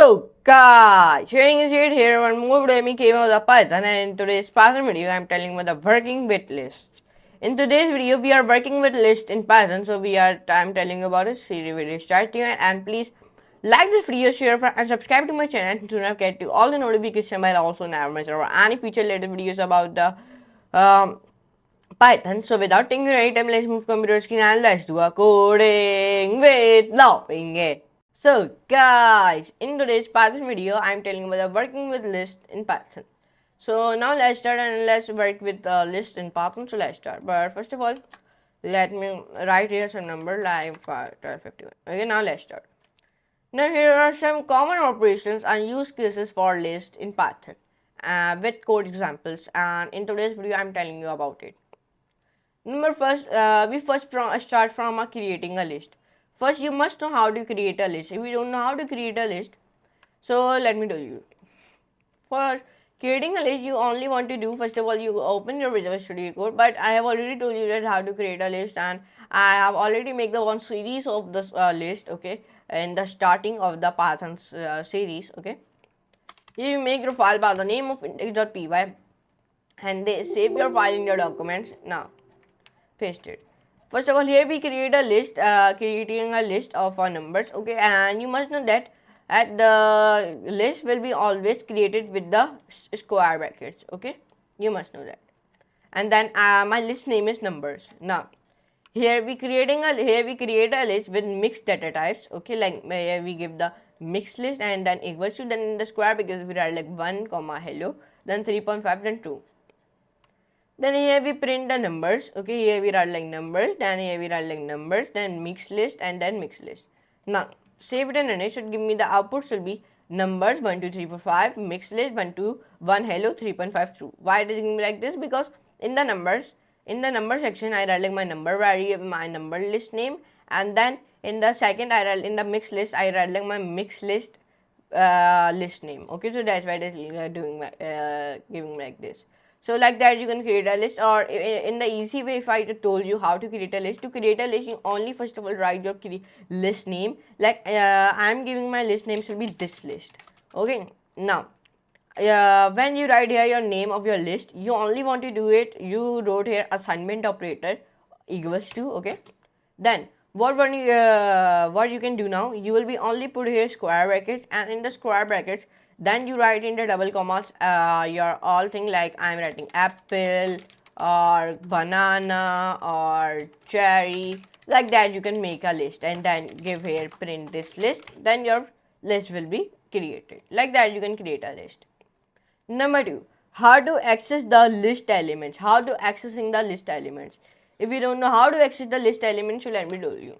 So guys, sharing is here one more video came out of Python, and in today's Python video I am telling you about working with list. In today's video we are working with list in Python, so I'm telling you about it. See the video starting, and please like this video, share and subscribe to my channel to not get to all the notifications, but also never miss out any future related videos about the Python. So without taking any time, let's move computer screen and let's do a coding with laughing it. So guys, in today's Python video, I'm telling you about working with list in Python. So now let's start and let's work with the list in Python. So let's start. But first of all, let me write here some number like 5, 12, 51. Okay, now let's start. Now here are some common operations and use cases for list in Python with code examples, and in today's video I'm telling you about it. Number first, we start from creating a list. First, you must know how to create a list. If you don't know how to create a list, so let me tell you. For creating a list, you only want to do, first of all, you open your Visual Studio Code. But I have already told you that how to create a list, and I have already made the one series of this list. Okay, in the starting of the Python series. Okay, you make your file by the name of index.py, and they save your file in your documents. Now paste it. First of all, here we create a list, creating a list of our numbers. Okay, and you must know that at the list will be always created with the square brackets. Okay, you must know that. And then my list name is numbers. Now here we create a list with mixed data types. Okay, like here we give the mixed list and then equals to, then in the square because we are like 1 comma hello, then 3.5, then 2. Then here we print the numbers. Okay, here we write like numbers, then here we write like numbers, then mixed list, and then mixed list. Now save it and run it. Should give me the output should be numbers 1 2 3 4 5, mixed list 1 2 1 hello 3.5 true. Why does it give me like this? Because in the number section I write like my number variable, my number list name, and then in the second I write in the mixed list I write like my mixed list list name. Okay, so that's why it is giving like this. So like that you can create a list, or in the easy way, if I told you how to create a list, you only first of all write your list name. Like I'm giving my list name should be this list. Okay, now when you write here your name of your list, you only want to do it, you wrote here assignment operator equals to. Okay, then what you can do now, you will be only put here square brackets, and in the square brackets then you write in the double commas your all thing, like I'm writing apple or banana or cherry. Like that you can make a list and then give here print this list, then your list will be created. Like that you can create a list. Number 2, how to access the list elements. How to accessing the list elements. If you don't know how to access the list elements, so let me tell you.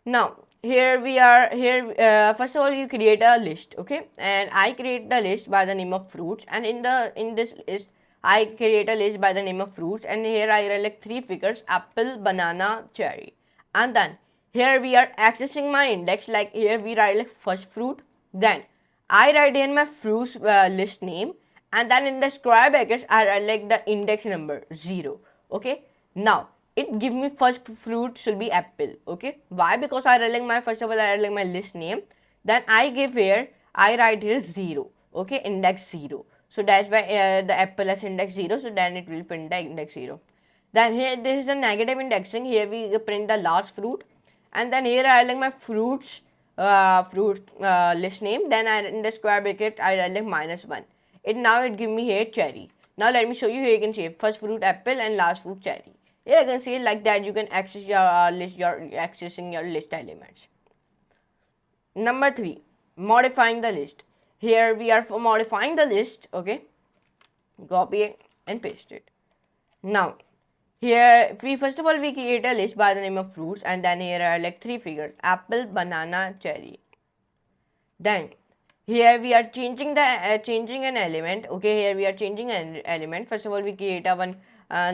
Now here we are here, first of all you create a list. Okay, and I create the list by the name of fruits, and in this list I create a list by the name of fruits, and here I write like 3 figures: apple, banana, cherry. And then here we are accessing my index, like here we write like first fruit, then I write in my fruits list name, and then in the square brackets I write like the index number 0. Okay, now it give me first fruit should be apple. Okay, why? Because I write like my, first of all I write like my list name, then I give here, I write here 0. Okay, index 0. So that's why the apple has index 0, so then it will print the index 0. Then here this is the negative indexing, here we print the last fruit, and then here I write like my fruits list name, then in the square bracket I write like -1. It give me here cherry. Now let me show you. Here you can see first fruit apple and last fruit cherry. Here you can see like that you can access your list, accessing your list elements. Number 3, modifying the list. Here we are for modifying the list. Okay, copy it and paste it. Now here we first of all we create a list by the name of fruits, and then here are like 3 figures: apple, banana, cherry. Then here we are changing the changing an element. Okay, here we are changing an element. First of all we create a one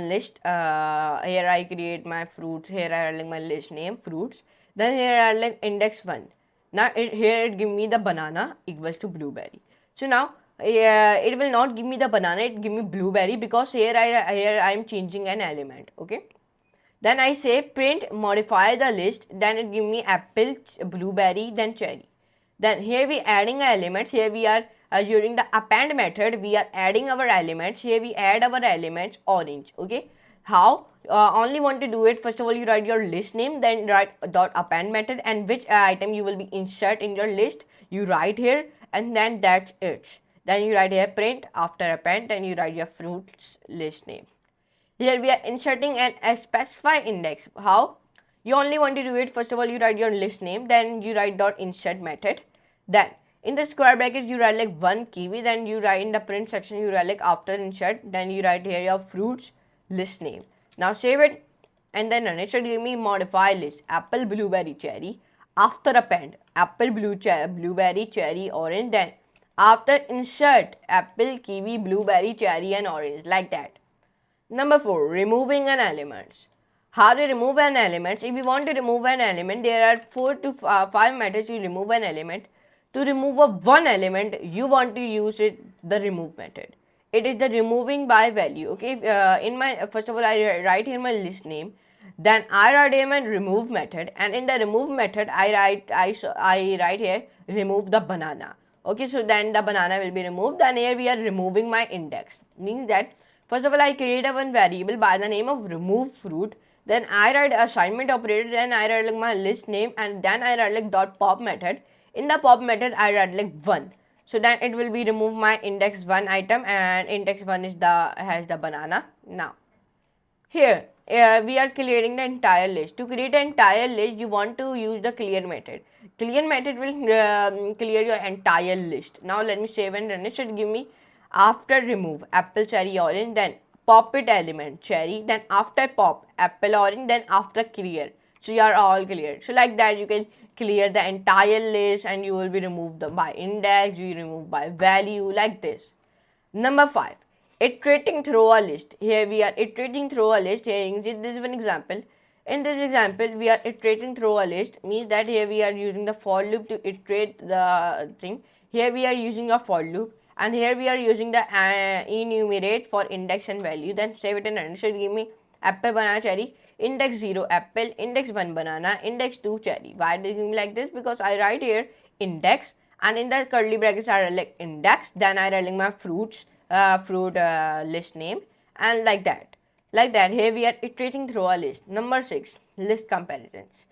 list. Here I create my fruits, here I like my list name fruits, then here I like index 1. Now here it give me the banana equals to blueberry. So now it will not give me the banana, it give me blueberry, because here I am changing an element. Okay, then I say print modify the list, then it give me apple, blueberry, then cherry. Then here we adding elements. Here we are using the append method. We are adding our elements. Here we add our elements orange. Okay, how? Only want to do it. First of all, you write your list name, then write dot append method, and which item you will be insert in your list. You write here, and then that's it. Then you write here print after append, then you write your fruits list name. Here we are inserting a specify index. How? You only want to do it. First of all, you write your list name, then you write dot insert method. Then in the square bracket you write like one kiwi, then you write in the print section you write like after insert, then you write here your fruits list name. Now save it and then run it. So give me modify list apple, blueberry, cherry. After append apple, blueberry, cherry, orange. Then after insert apple, kiwi, blueberry, cherry and orange, like that. Number 4, removing an element. How to remove an element? If you want to remove an element, there are 4 to 5 methods to remove an element. To remove one element, you want to use the remove method. It is the removing by value. Okay, in my first of all, I write here my list name. Then I write here my remove method, and in the remove method, I write here remove the banana. Okay, so then the banana will be removed. Then here we are removing my index. Means that first of all, I create a one variable by the name of remove fruit. Then I write assignment operator. Then I write like my list name, and then I write like dot pop method. In the pop method, I write like 1. So then it will be remove my index 1 item, and index 1 is has the banana. Now here we are clearing the entire list. To create an entire list, you want to use the clear method. Clear method will clear your entire list. Now let me save and run it. So give me after remove apple, cherry, orange, then pop it element cherry, then after pop apple, orange, then after clear. So you are all clear. So like that you can clear the entire list, and you will be removed by index, you remove by value, like this. Number 5, iterating through a list. Here we are iterating through a list. Here this is one example. In this example, we are iterating through a list. Means that here we are using the for loop to iterate the thing. Here we are using a for loop, and here we are using the enumerate for index and value. Then save it and run. So give me apple, banana, cherry. Index 0 apple, index 1 banana, index 2 cherry. Why did you like this? Because I write here index, and in the curly brackets I write like index, then I write like my fruit list name, and like that. Like that, here we are iterating through a list. Number 6, list comparisons.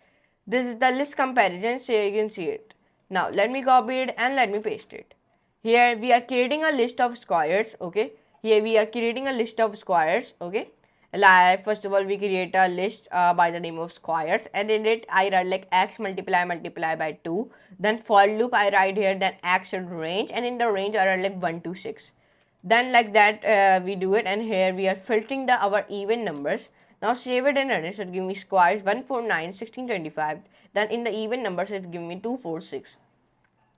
This is the list comparisons, so you can see it. Now let me copy it and let me paste it. Here we are creating a list of squares. Okay, here we are creating a list of squares. Okay, like first of all we create a list by the name of squares, and in it I write like x multiply by 2. Then for loop I write here then x should range, and in the range I write like 1 to 6. Then like that we do it, and here we are filtering our even numbers. Now save it and run it. So it give me squares 1, 4, 9, 16, 25. Then in the even numbers it give me 2, 4, 6.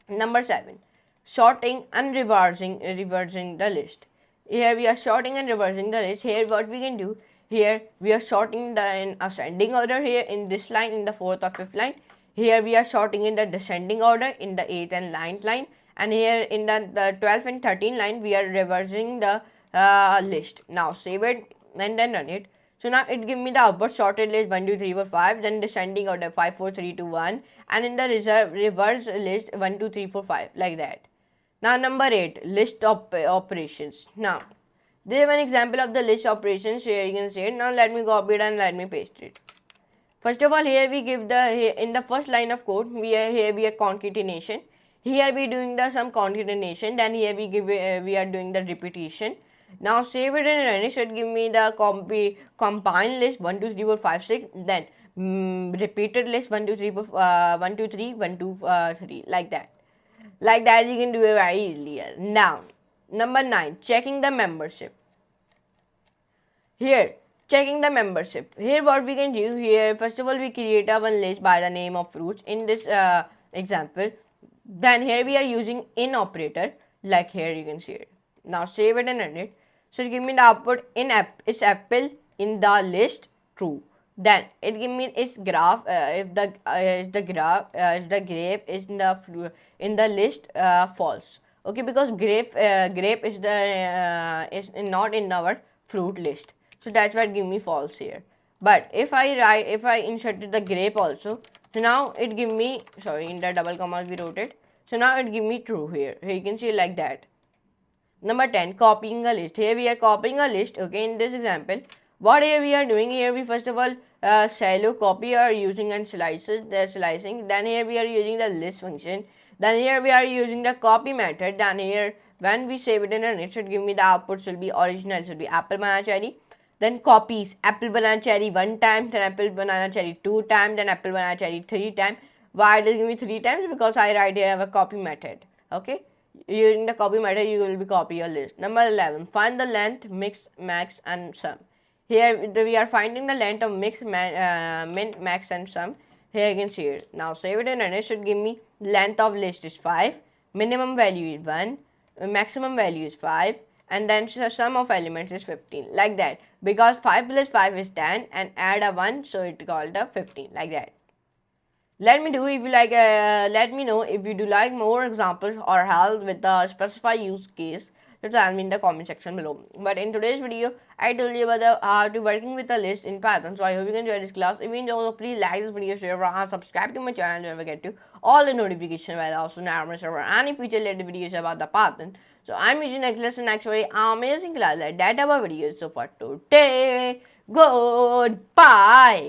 Number 7, sorting and reversing the list. Here we are sorting and reversing the list. Here what we can do, here we are sorting in ascending order. Here in this line, in the 4th or 5th line. Here we are sorting in the descending order in the 8th and 9th line. And here in the 12th and 13th line we are reversing the list. Now save it and then run it. So now it give me the output sorted list 1, 2, 3, 4, 5. Then descending order 5, 4, 3, 2, 1. And in the reverse list 1, 2, 3, 4, 5, like that. Now number 8, list of operations. Now this is one example of the list operations. Here you can see it. Now let me copy it and let me paste it. First of all, here we give in the first line of code we are concatenation. Here we doing some concatenation. Then here we are doing the repetition. Now save it and run it. So it give me the combined list 1, 2, 3, 4, 5, 6. Then repeated list 1, 2, 3, 4, 1, 2, 3, 1, 2, 3, like that. Like that you can do it very easily. Now number 9, checking the membership. Here checking the membership. Here what we can do, here first of all we create a one list by the name of fruits in this example. Then here we are using in operator, like here you can see it. Now save it and run it. So give me the output in is apple in the list true. Then it give me its graph if the grape is in the list false. Okay, because grape is is not in our fruit list, so that's why it give me false here. But if I inserted the grape also, so now it give me, sorry, in the double commas we wrote it, So now it give me true here. Here you can see like that. Number 10, copying a list. Here we are copying a list. Okay, in this example, what here we are doing, here we first of all shallow copy are using and slicing. Then here we are using the list function. Then here we are using the copy method. Then here when we save it in a it should give me the output should be original, should be apple banana cherry. Then copies apple banana cherry 1 time, then apple banana cherry 2 times, then apple banana cherry 3 times. Why does it give me 3 times? Because I write here have a copy method. Okay, using the copy method you will be copy your list. Number 11, find the length, mix, max and sum. Here we are finding the length of min, max and sum. Here you can see it. Now save it and it should give me length of list is 5, minimum value is 1, maximum value is 5, and then sum of elements is 15, like that. Because 5 plus 5 is 10 and add a 1, so it called a 15, like that. Let me know if you like. Let me know if you do like more examples or help with the specified use case. So tell me in the comment section below. But in today's video, I told you about how to working with a list in Python. So I hope you enjoy this class. If you enjoy, please like this video, share, and subscribe to my channel. Don't forget to all the notifications while also never miss any future related videos about the Python. So I'm using next lesson next very amazing class like that about videos. So for today, goodbye.